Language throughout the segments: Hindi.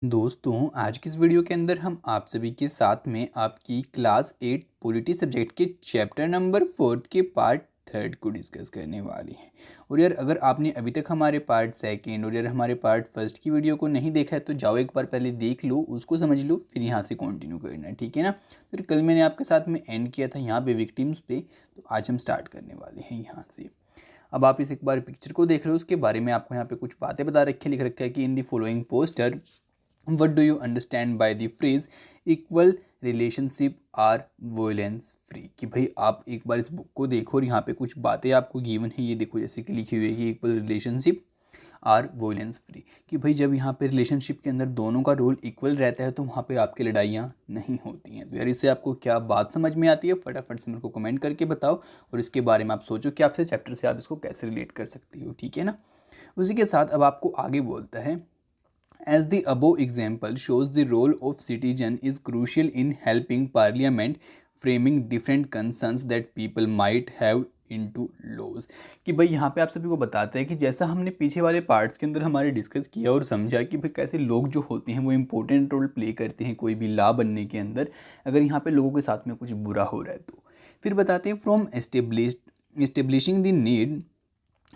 दोस्तों, आज की इस वीडियो के अंदर हम आप सभी के साथ में आपकी क्लास 8 पॉलिटी सब्जेक्ट के चैप्टर नंबर 4 के पार्ट 3 को डिस्कस करने वाले हैं। और यार अगर आपने अभी तक हमारे पार्ट सेकंड और यार हमारे पार्ट फर्स्ट की वीडियो को नहीं देखा है तो जाओ एक बार पहले देख लो, उसको समझ लो, फिर यहाँ से कंटिन्यू करना है, ठीक है ना। फिर कल मैंने आपके साथ में एंड किया था यहाँ पे विक्टिम्स पे, तो आज हम स्टार्ट करने वाले हैं यहाँ से। अब आप इस एक बार पिक्चर को देख रहे हो, उसके बारे में आपको यहाँ पे कुछ बातें बता रखी, लिख रखा है कि in the following poster what do you understand by the phrase equal relationship are violence free। कि भाई आप एक बार इस बुक को देखो और यहाँ पे कुछ बातें आपको गिवन है, ये देखो जैसे कि लिखी हुई है कि equal relationship are violence free. कि भाई जब यहाँ पे रिलेशनशिप के अंदर दोनों का रोल इक्वल रहता है तो वहाँ पे आपकी लड़ाइयाँ नहीं होती हैं। तो यार इससे आपको क्या बात समझ में आती है, फटाफट से मेरे को कमेंट करके बताओ और इसके बारे में आप सोचो कि आपसे चैप्टर से आप इसको कैसे रिलेट कर सकती हो, ठीक है ना। उसी के साथ अब आपको आगे बोलता है, as the above example shows, the role of citizen is crucial in helping parliament framing different concerns that people might have into laws। कि भाई यहाँ पे आप सभी को बताते हैं कि जैसा हमने पीछे वाले पार्ट्स के अंदर हमारे डिस्कस किया और समझा कि भाई कैसे लोग जो होते हैं वो इंपॉर्टेंट रोल प्ले करते हैं कोई भी लॉ बनने के अंदर, अगर यहाँ पे लोगों के साथ में कुछ बुरा हो रहा है तो। फिर बताते हैं from establishing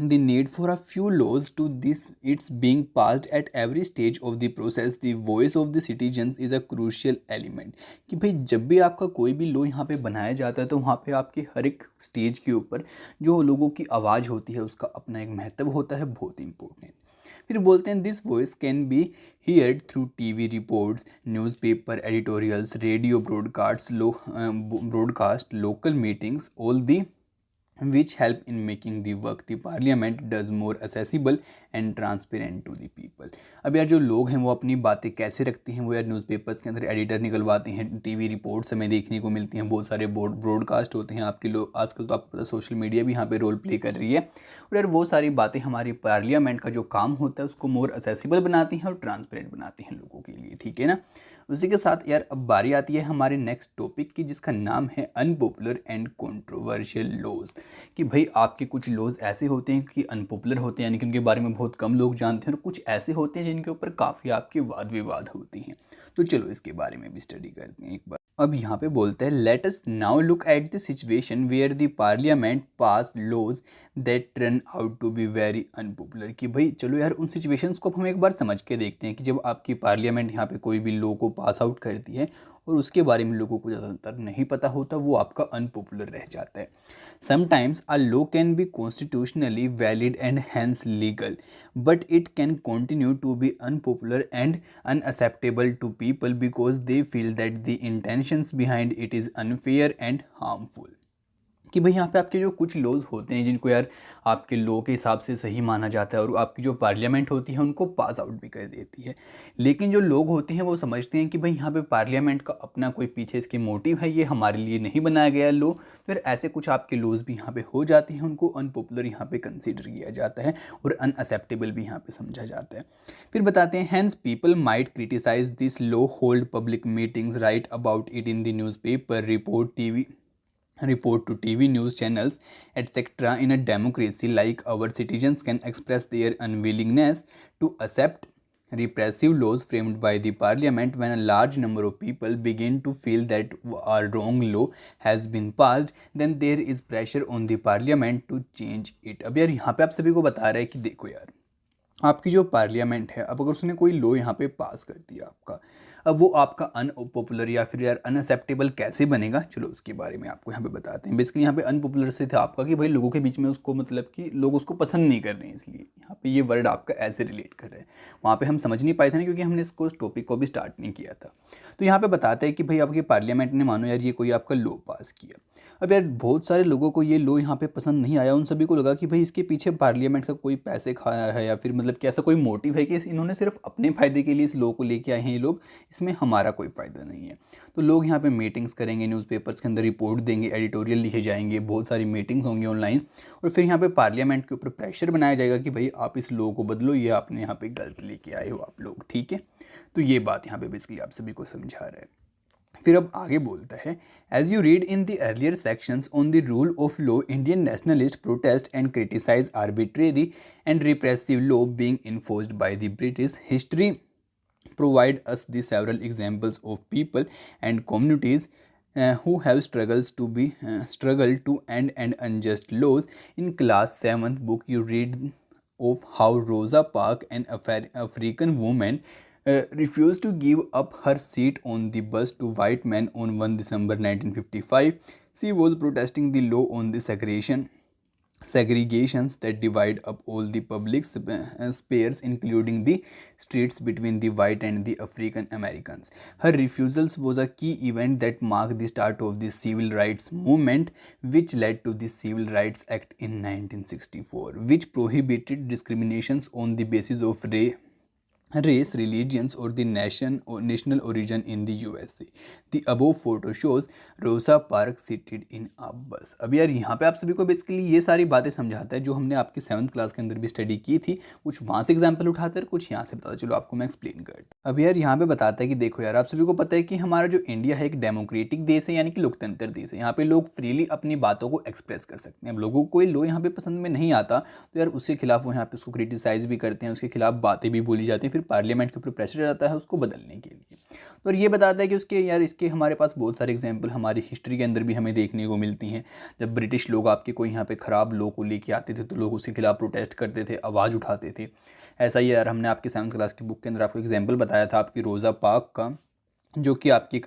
the need for a few laws to this it's being passed at every stage of the process, the voice of the citizens is a crucial element। कि भाई जब भी आपका कोई भी लॉ यहाँ पे बनाया जाता है तो वहाँ पे आपके हर एक स्टेज के ऊपर जो लोगों की आवाज़ होती है उसका अपना एक महत्व होता है, बहुत इंपॉर्टेंट। फिर बोलते हैं this voice can be heard through TV reports, newspaper editorials, radio broadcast, local meetings, all the which help in making the work the parliament does more accessible and transparent to the people। अब यार जो लोग हैं वो अपनी बातें कैसे रखते हैं, वो यार न्यूज़पेपर्स के अंदर एडिटर निकलवाते हैं, टीवी रिपोर्ट्स हमें देखने को मिलती हैं, बहुत सारे ब्रॉडकास्ट होते हैं आपके लोग, आजकल तो आपको पता सोशल मीडिया भी यहाँ पे रोल प्ले कर रही है। और यार वो सारी बातें हमारी पार्लियामेंट का जो काम होता है उसको मोर एक्सेसिबल बनाती हैं और ट्रांसपेरेंट बनाती हैं लोगों के लिए, ठीक है ना। उसी के साथ यार अब बारी आती है हमारे नेक्स्ट टॉपिक की, जिसका नाम है अनपॉपुलर एंड कंट्रोवर्शियल लॉज। कि भाई आपके कुछ लॉज ऐसे होते हैं कि अनपॉपुलर होते हैं, यानी कि उनके बारे में बहुत कम लोग जानते हैं, और कुछ ऐसे होते हैं जिनके ऊपर काफ़ी आपके वाद विवाद होते हैं। तो चलो इसके बारे में भी स्टडी करते हैं एक बार। अब यहाँ पे बोलते हैं let us now look at the situation where the parliament pass laws that turn out to be very unpopular. कि भाई चलो यार उन सिचुएशंस को हम एक बार समझ के देखते हैं कि जब आपकी पार्लियामेंट यहाँ पे कोई भी लॉ को पास आउट करती है और उसके बारे में लोगों को ज़्यादातर नहीं पता होता, वो आपका अनपॉपुलर रह जाता है। Sometimes a law can be constitutionally valid and hence legal, but it can continue to be unpopular and unacceptable to people because they feel that the intentions behind it is unfair and harmful। कि भाई यहाँ पे आपके जो कुछ लॉज होते हैं जिनको यार आपके लॉ के हिसाब से सही माना जाता है और आपकी जो पार्लियामेंट होती है उनको पास आउट भी कर देती है, लेकिन जो लोग होते हैं वो समझते हैं कि भाई यहाँ पे पार्लियामेंट का अपना कोई पीछे इसके मोटिव है, ये हमारे लिए नहीं बनाया गया लॉ। तो यार ऐसे कुछ आपके लॉज भी यहाँ पे हो जाते हैं, उनको अनपॉपुलर यहाँ पे कंसिडर किया जाता है और अनएक्सेप्टेबल भी यहाँ पे समझा जाता है। फिर बताते हैं hence people might criticise this law, hold public meetings, write about it in the newspaper, report to TV news channels, etc. In a democracy like our, citizens can express their unwillingness to accept repressive laws framed by the parliament. When a large number of people begin to feel that a wrong law has been passed, then there is pressure on the parliament to change it। अब यार यहाँ पे आप सभी को बता रहे हैं कि देखो यार आपकी जो पार्लियामेंट है, अब अगर उसने कोई लॉ यहाँ पे पास कर दिया आपका, अब वो आपका अनपॉपुलर या फिर यार अनएक्सेप्टेबल कैसे बनेगा, चलो उसके बारे में आपको यहाँ पे बताते हैं। बेसिकली यहाँ पे अनपॉपुलर से था आपका कि भाई लोगों के बीच में उसको मतलब कि लोग उसको पसंद नहीं कर रहे हैं, इसलिए यहाँ पे ये वर्ड आपका ऐसे रिलेट कर रहे हैं। वहाँ पे हम समझ नहीं पाए थे ना, क्योंकि हमने इसको इस टॉपिक को भी स्टार्ट नहीं किया था। तो यहाँ पे बताते हैं कि भाई आपकी पार्लियामेंट ने मानो यार ये कोई आपका लॉ पास किया, अब यार बहुत सारे लोगों को ये लॉ यहाँ पे पसंद नहीं आया, उन सभी को लगा कि भाई इसके पीछे पार्लियामेंट का कोई पैसे खाया है या फिर मतलब कि ऐसा कोई मोटिव है कि इन्होंने सिर्फ अपने फ़ायदे के लिए इस लॉ को लेके आए हैं ये लोग, इसमें हमारा कोई फ़ायदा नहीं है। तो लोग यहाँ पे मीटिंग्स करेंगे, न्यूज़पेपर्स के अंदर रिपोर्ट देंगे, एडिटोरियल लिखे जाएंगे, बहुत सारी मीटिंग्स होंगी ऑनलाइन, और फिर यहाँ पे पार्लियामेंट के ऊपर प्रेशर बनाया जाएगा कि भाई आप इस लॉ को बदलो, ये आपने यहाँ पे गलत लेके आए हो आप लोग, ठीक है। तो ये बात यहाँ पे बेसिकली आप सभी को समझा रहा है। फिर अब आगे बोलता है, as you read in the earlier sections on the rule of law, Indian nationalist protest and criticise arbitrary and repressive law being enforced by the British. History provide us the several examples of people and communities who have struggled to end unjust laws. In class 7th book, you read of how Rosa Parks, an African woman, refused to give up her seat on the bus to white men on 1 December 1955. She was protesting the law on the segregations that divide up all the public spheres, including the streets, between the white and the African Americans. Her refusals was a key event that marked the start of the civil rights movement, which led to the Civil Rights Act in 1964, which prohibited discriminations on the basis of race, religions, or the national origin in the USA. The above photo shows Rosa Parks seated in a bus. अब यार यहाँ पे आप सभी को बेसिकली ये सारी बातें समझाता है जो हमने आपकी 7th क्लास के अंदर भी स्टडी की थी। कुछ वहाँ से एग्जाम्पल उठाते हैं, कुछ यहाँ से बताता। चलो आपको मैं एक्सप्लेन करता। अब यार यहाँ पे बताता है कि देखो यार, आप सभी को पता है कि हमारा जो इंडिया है एक डेमोक्रेटिक देश है, यानी कि लोकतंत्र देश है। यहाँ पे लोग फ्रीली अपनी बातों को एक्सप्रेस कर सकते हैं। अब लोगों को कोई लो यहाँ पे पसंद में नहीं आता तो यार उसके खिलाफ वो यहाँ पे उसको क्रिटिसाइज भी करते हैं, उसके खिलाफ बातें भी बोली जाती हैं, फिर पार्लियामेंट के ऊपर प्रेशर आता है उसको बदलने के लिए। तो ये बताता है कि उसके यार इसके हमारे पास बहुत सारे एग्जाम्पल हमारी हिस्ट्री के अंदर भी हमें देखने को मिलती हैं। जब ब्रिटिश लोग आपके कोई यहाँ पे ख़राब लॉ को लेके आते थे तो लोग उसके खिलाफ प्रोटेस्ट करते थे, आवाज़ उठाते थे। ऐसा ही यार हमने आपकी 7th क्लास की बुक के अंदर आपको एग्जाम्पल बताया था आपकी रोज़ा पार्क का, जो कि आपकी एक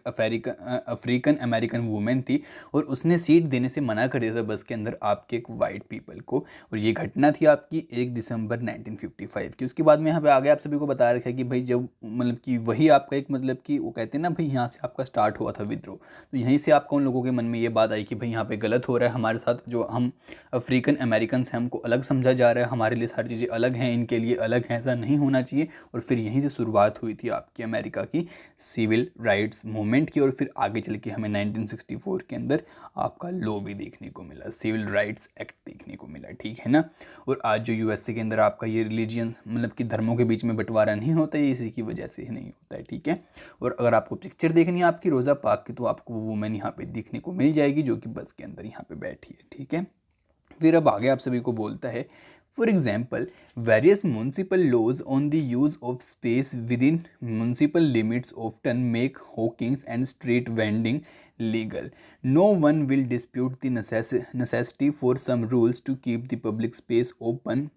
अफ्रीकन अमेरिकन वूमेन थी और उसने सीट देने से मना कर दिया था बस के अंदर आपके एक वाइट पीपल को। और ये घटना थी आपकी 1 दिसंबर 1955 की। उसके बाद में यहाँ पे आगे आप सभी को बता रखा है कि भाई जब मतलब कि वही आपका एक मतलब कि वो कहते हैं ना भाई यहाँ से आपका स्टार्ट हुआ था विद्रोह, तो यहीं से आपका उन लोगों के मन में ये बात आई कि भाई यहाँ पे गलत हो रहा है हमारे साथ, जो हम अफ्रीकन अमेरिकन हैं हमको अलग समझा जा रहा है, हमारे लिए सारी चीज़ें अलग हैं, इनके लिए अलग हैं, ऐसा नहीं होना चाहिए। और फिर यहीं से शुरुआत हुई थी आपकी अमेरिका की सिविल राइट्स मूवमेंट की। और फिर आगे चल के हमें 1964 के अंदर आपका लॉ भी देखने को मिला, सिविल राइट्स एक्ट देखने को मिला, ठीक है ना। और आज जो यूएसए के अंदर आपका ये रिलीजियन मतलब कि धर्मों के बीच में बंटवारा नहीं होता, ये इसी की वजह से नहीं होता है, ठीक है। और अगर आपको पिक्चर देखनी है आपकी रोज़ा पार्क की तो आपको वो वूमेन यहाँ पे देखने को मिल जाएगी जो कि बस के अंदर यहाँ पे बैठी है, ठीक है। फिर अब आगे आप सभी को बोलता है, for example, various municipal laws on the use of space within municipal limits often make hawking and street vending legal. No one will dispute the necessity for some rules to keep the public space open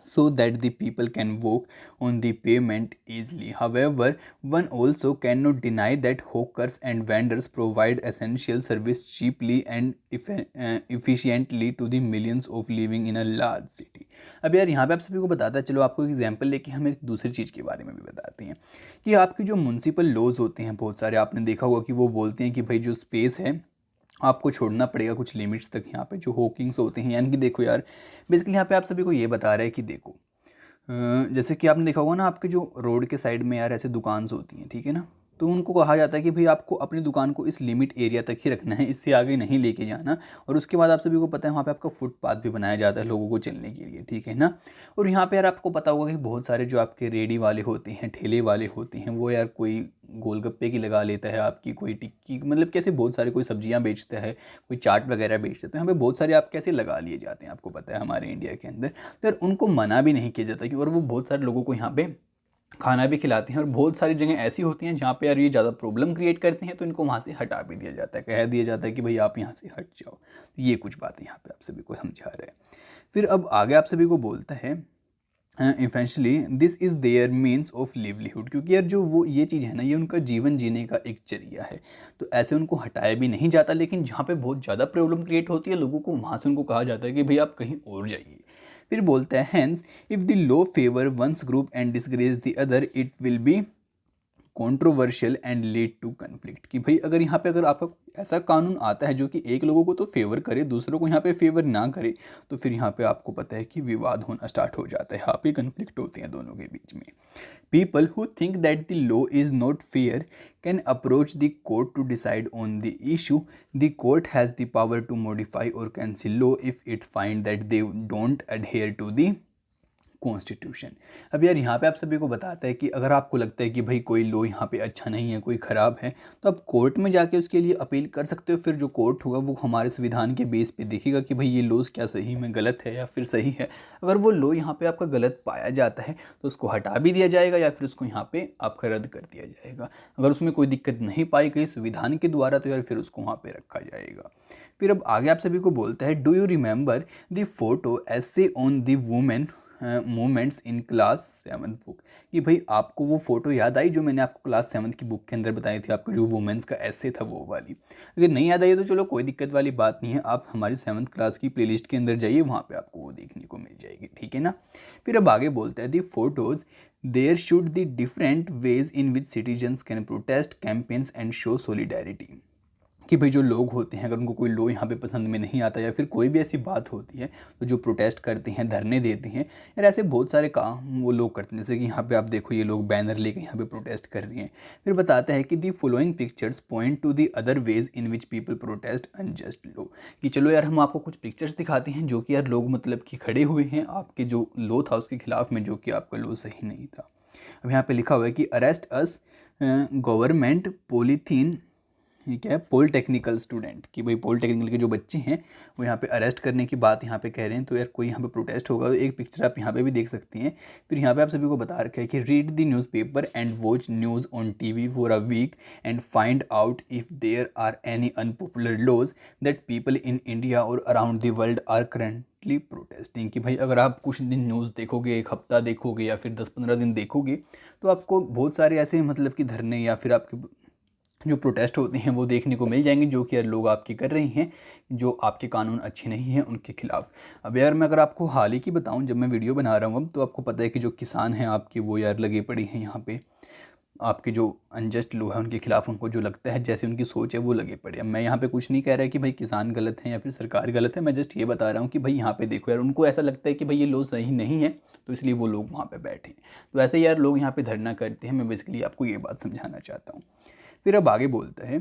so that the people can walk on the pavement easily. However, one also cannot deny that hawkers and vendors provide essential service cheaply and efficiently to the millions of living in a large city. अब यार यहाँ पे आप सभी को बताता है, चलो आपको एग्जाम्पल लेके हम एक दूसरी चीज़ के बारे में भी बताते हैं कि आपके जो म्यूनसिपल लॉज होते हैं बहुत सारे, आपने देखा होगा कि वो बोलते हैं कि भाई जो स्पेस है आपको छोड़ना पड़ेगा कुछ लिमिट्स तक यहाँ पे जो हॉकिंग्स होते हैं। यानी कि देखो यार बेसिकली यहाँ पे आप सभी को ये बता रहा है कि देखो जैसे कि आपने देखा होगा ना आपके जो रोड के साइड में यार ऐसे दुकान होती हैं, ठीक है ना, तो उनको कहा जाता है कि भाई आपको अपनी दुकान को इस लिमिट एरिया तक ही रखना है, इससे आगे नहीं लेके जाना। और उसके बाद आप सभी को पता है वहाँ पे आपका फुटपाथ भी बनाया जाता है लोगों को चलने के लिए, ठीक है ना। और यहाँ पे यार आपको पता होगा कि बहुत सारे जो आपके रेडी वाले होते हैं, ठेले वाले होते हैं, वो यार कोई गोलगप्पे की लगा लेता है आपकी, कोई टिक्की, मतलब कैसे बहुत सारे, कोई सब्जियां बेचता है, कोई चाट वगैरह बेचता है। तो यहाँ पे बहुत सारे आप कैसे लगा लिए जाते हैं आपको पता है हमारे इंडिया के अंदर। तो यार उनको मना भी नहीं किया जाता कि, और वो बहुत सारे लोगों को यहाँ पे खाना भी खिलाते हैं। और बहुत सारी जगह ऐसी होती हैं जहाँ पे यार ये ज़्यादा प्रॉब्लम क्रिएट करते हैं तो इनको वहाँ से हटा भी दिया जाता है, कह दिया जाता है कि भाई आप यहाँ से हट जाओ। तो ये कुछ बातें यहाँ पे आप सभी को समझा रहे हैं। फिर अब आगे आप सभी को बोलता है eventually this is their means of livelihood, क्योंकि यार जो वो ये चीज़ है ना ये उनका जीवन जीने का एक जरिया है। तो ऐसे उनको हटाया भी नहीं जाता, लेकिन जहाँ पे बहुत ज़्यादा प्रॉब्लम क्रिएट होती है लोगों को, वहाँ से उनको कहा जाता है कि भाई आप कहीं और जाइए। फिर बोलता है hence if the law favour one's group and disgrace the other it will be controversial and lead to conflict, कि भाई अगर यहाँ पे अगर आपका ऐसा कानून आता है जो कि एक लोगों को तो फेवर करे दूसरों को यहाँ पे फेवर ना करे, तो फिर यहाँ पे आपको पता है कि विवाद होना स्टार्ट हो जाता है, यहाँ पे कन्फ्लिक्ट होते हैं दोनों के बीच में। People who think that the law is not fair can approach the court to decide on the issue. The court has the power to modify or cancel law if it finds that they don't adhere to the constitution. अब यार यहाँ पे आप सभी को बताता है कि अगर आपको लगता है कि भाई कोई लॉ यहाँ पे अच्छा नहीं है, कोई ख़राब है, तो आप कोर्ट में जाके उसके लिए अपील कर सकते हो। फिर जो कोर्ट होगा वो हमारे संविधान के बेस पे देखेगा कि भाई ये लॉज क्या सही में गलत है या फिर सही है। अगर वो लॉ यहाँ पे आपका गलत पाया जाता है तो उसको हटा भी दिया जाएगा या फिर उसको यहाँ पे आपका रद्द कर दिया जाएगा। अगर उसमें कोई दिक्कत नहीं पाई गई संविधान के द्वारा तो यार फिर उसको वहाँ पे रखा जाएगा। फिर अब आगे आप सभी को बोलता है, do you remember the photo essay on the women movements in class 7th book. कि भाई आपको वो फ़ोटो याद आई जो मैंने आपको क्लास 7th की बुक के अंदर बताई थी, आपका जो वुमेंस का ऐसे था वो वाली। अगर नहीं याद आई तो चलो कोई दिक्कत वाली बात नहीं है, आप हमारी 7th क्लास की प्लेलिस्ट के अंदर जाइए, वहाँ पे आपको वो देखने को मिल जाएगी, ठीक है ना। फिर अब आगे बोलते हैं, the photos there should the different ways in which citizens can protest campaigns and show solidarity. कि भाई जो लोग होते हैं अगर उनको कोई लॉ यहाँ पे पसंद में नहीं आता या फिर कोई भी ऐसी बात होती है तो जो प्रोटेस्ट करते हैं, धरने देते हैं, यार ऐसे बहुत सारे काम वो लोग करते हैं। जैसे कि यहाँ पे आप देखो ये लोग बैनर लेके यहाँ पे प्रोटेस्ट कर रहे हैं। फिर बताता है कि the following pictures point to the other ways in which people protest unjust law. कि चलो यार हम आपको कुछ पिक्चर्स दिखाते हैं जो कि यार लोग मतलब कि खड़े हुए हैं आपके जो लॉ था उसके खिलाफ में, जो कि आपका लॉ सही नहीं था। अब यहाँ पे लिखा हुआ है कि अरेस्ट अस गवर्नमेंट पॉलीथीन, ठीक है, पॉलिटेक्निकल स्टूडेंट। कि भाई पॉलिटेक्निकल के जो बच्चे हैं वो यहाँ पे अरेस्ट करने की बात यहाँ पे कह रहे हैं, तो यार कोई यहाँ पे प्रोटेस्ट होगा। एक पिक्चर आप यहाँ पे भी देख सकते हैं। फिर यहाँ पे आप सभी को बता रखा है कि read the newspaper and watch news on TV for a week and find out if there are any unpopular laws that people in India और around the world are currently protesting. कि भाई अगर आप कुछ दिन न्यूज़ देखोगे, एक हफ्ता देखोगे या फिर 10-15 दिन देखोगे तो आपको बहुत सारे ऐसे मतलब कि धरने या फिर आपके जो प्रोटेस्ट होते हैं वो देखने को मिल जाएंगे, जो कि यार लोग आपके कर रहे हैं, जो आपके कानून अच्छे नहीं हैं उनके खिलाफ। अब यार मैं अगर आपको हाल ही की बताऊं, जब मैं वीडियो बना रहा हूँ अब, तो आपको पता है कि जो किसान हैं आपके वो यार लगे पड़े हैं यहाँ पे, आपके जो अनजस्ट लोग हैं उनके खिलाफ, उनको जो लगता है जैसे उनकी सोच है वो लगे पड़े। अब मैं यहाँ पे कुछ नहीं कह रहा कि भाई किसान गलत हैं या फिर सरकार गलत है, मैं जस्ट ये बता रहा हूँ कि भाई यहाँ पे देखो यार उनको ऐसा लगता है कि भाई ये लोग सही नहीं है तो इसलिए वो लोग वहाँ पे बैठे हैं। तो ऐसे यार लोग यहाँ पे धरना करते हैं। मैं बेसिकली आपको ये बात समझाना चाहता हूँ। फिर अब आगे बोलता है,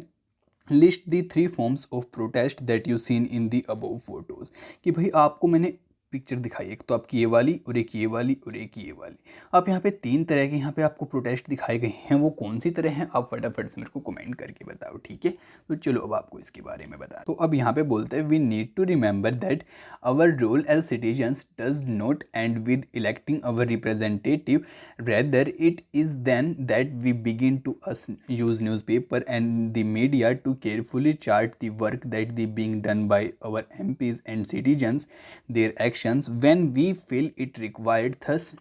list the 3 forms of protest that you seen in the above photos. कि भाई आपको मैंने पिक्चर दिखाई, एक तो आपकी ये वाली और एक ये वाली और एक ये वाली। आप यहाँ पे 3 तरह के यहाँ पे आपको प्रोटेस्ट दिखाए गए हैं, वो कौन सी तरह हैं आप फटाफट से मेरे को कमेंट करके बताओ, ठीक है। तो चलो अब आपको इसके बारे में बता। तो अब यहाँ पे बोलते हैं, we need to remember that our role as citizens does not end with electing our representative, rather it is then that we begin to use newspaper and the media to carefully chart the work that the being done by our MPs and citizens, their actions when we feel it required. Thus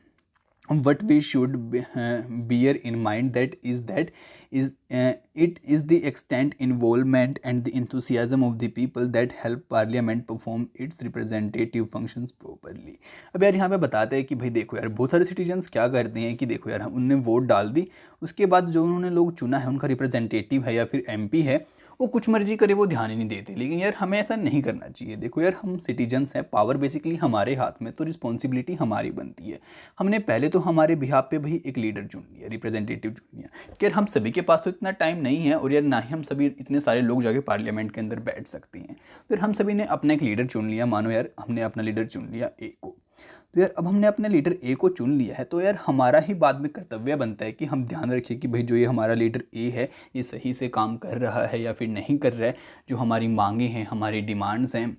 what we should bear in mind that it is the extent involvement and the enthusiasm of the people that help parliament perform its representative functions properly। अब यार यहाँ पे बताते हैं कि भाई देखो यार बहुत सारे सिटीजन्स क्या करते हैं कि देखो यार उनने वोट डाल दी, उसके बाद जो उन्होंने लोग चुना है उनका रिप्रेजेंटेटिव है या फिर एमपी है, वो कुछ मर्जी करे वो ध्यान ही नहीं देते। लेकिन यार हमें ऐसा नहीं करना चाहिए। देखो यार हम सिटीजन्स हैं, पावर बेसिकली हमारे हाथ में, तो रिस्पॉन्सिबिलिटी हमारी बनती है। हमने पहले तो हमारे बिहाफ पे भाई एक लीडर चुन लिया, रिप्रेजेंटेटिव चुन लिया, क्योंकि यार हम सभी के पास तो इतना टाइम नहीं है और यार ना ही हम सभी इतने सारे लोग जाके पार्लियामेंट के अंदर बैठ सकते हैं। फिर हम सभी ने अपना एक लीडर चुन लिया, मानो यार हमने अपना लीडर चुन लिया ए को। तो यार अब हमने अपने लीडर ए को चुन लिया है, तो यार हमारा ही बाद में कर्तव्य बनता है कि हम ध्यान रखें कि भाई जो ये हमारा लीडर ए है ये सही से काम कर रहा है या फिर नहीं कर रहा है, जो हमारी मांगे हैं, हमारी डिमांड्स हैं,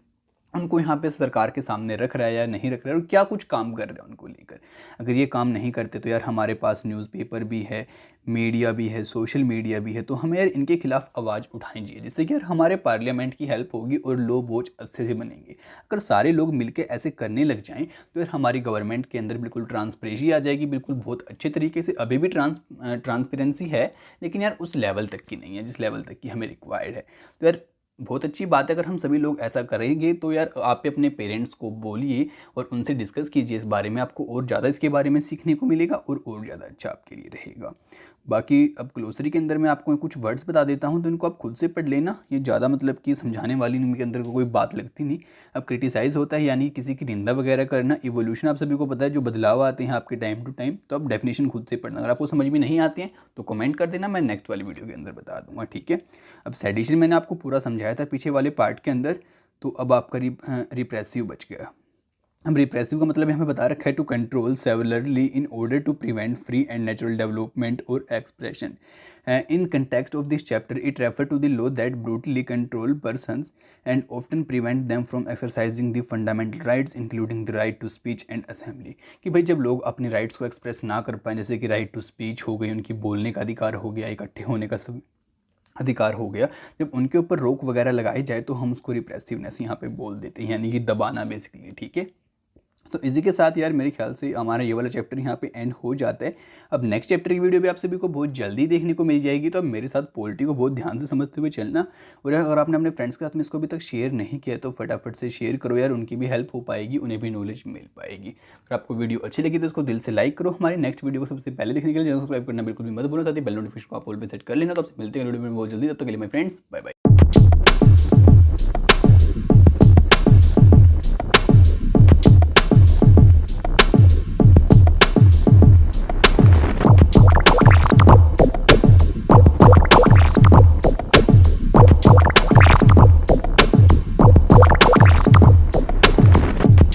उनको यहाँ पे सरकार के सामने रख रहा है या नहीं रख रहा है, और क्या कुछ काम कर रहा है उनको लेकर। अगर ये काम नहीं करते तो यार हमारे पास न्यूज़पेपर भी है, मीडिया भी है, सोशल मीडिया भी है, तो हमें यार इनके खिलाफ आवाज़ उठानी चाहिए, जिससे कि यार हमारे पार्लियामेंट की हेल्प होगी और लो बोझ अच्छे से बनेंगे। अगर सारे लोग मिलकर ऐसे करने लग जाएं तो यार हमारी गवर्नमेंट के अंदर बिल्कुल ट्रांसपेरेंसी आ जाएगी, बिल्कुल बहुत अच्छे तरीके से। अभी भी ट्रांसपेरेंसी है लेकिन यार उस लेवल तक की नहीं है जिस लेवल तक की हमें रिक्वायर्ड है। तो यार बहुत अच्छी बात है अगर हम सभी लोग ऐसा करेंगे। तो यार आप अपने पेरेंट्स को बोलिए और उनसे डिस्कस कीजिए इस बारे में, आपको और ज़्यादा इसके बारे में सीखने को मिलेगा और ज़्यादा अच्छा आपके लिए रहेगा। बाकी अब ग्लोसरी के अंदर मैं आपको कुछ वर्ड्स बता देता हूँ, तो इनको आप खुद से पढ़ लेना। ये ज़्यादा मतलब कि समझाने वाली इनके अंदर कोई बात लगती नहीं। अब क्रिटिसाइज़ होता है यानी किसी की निंदा वगैरह करना, इवोल्यूशन आप सभी को पता है, जो बदलाव आते हैं आपके टाइम टू टाइम, तो आप डेफिनेशन खुद से पढ़ना। अगर आपको समझ में नहीं आती हैं तो कमेंट कर देना, मैं नेक्स्ट वाली वीडियो के अंदर बता दूंगा, ठीक है। अब सेडिशन मैंने आपको पूरा समझाया था पीछे वाले पार्ट के अंदर, तो अब आपका रिप्रेसिव बच गया। अब रिप्रेसिव का मतलब हमें बता रखा है to control severely in order to prevent free and natural development और expression. In context of this chapter, it refers to the law that brutally control persons and often prevent them from exercising the fundamental rights, including the right to speech and assembly. कि भाई जब लोग अपने राइट्स को एक्सप्रेस ना कर पाएँ, जैसे कि राइट टू स्पीच हो गई, उनकी बोलने का अधिकार हो गया, इकट्ठे होने का सब अधिकार हो गया, जब उनके ऊपर रोक वगैरह लगाई जाए तो हम उसको रिप्रेसिवनेस यहाँ पे बोल देते हैं, यानी कि दबाना बेसिकली. ठीक है, तो इसी के साथ यार मेरे ख्याल से हमारा ये वाला चैप्टर यहाँ पे एंड हो जाता है. अब नेक्स्ट चैप्टर की वीडियो भी आप सभी को बहुत जल्दी देखने को मिल जाएगी. तो अब मेरे साथ पॉलिटी को बहुत ध्यान से समझते हुए चलना, और यार अगर आपने अपने फ्रेंड्स के साथ में इसको अभी तक शेयर नहीं किया तो फटाफट से शेयर करो यार, उनकी भी हेल्प हो पाएगी, उन्हें भी नॉलेज मिल पाएगी. अगर आपको वीडियो अच्छी लगी तो उसको दिल से लाइक करो. हमारी नेक्स्ट वीडियो को सबसे पहले देखने के लिए चैनल सब्सक्राइब करना बिल्कुल भी मत भूलना. साथ ही बेल नोटिफिकेशन को आप ऑल पे सेट कर लेना. तो आपसे मिलते हैं वीडियो में बहुत जल्दी. तब तक के लिए माय फ्रेंड्स, बाय बाय.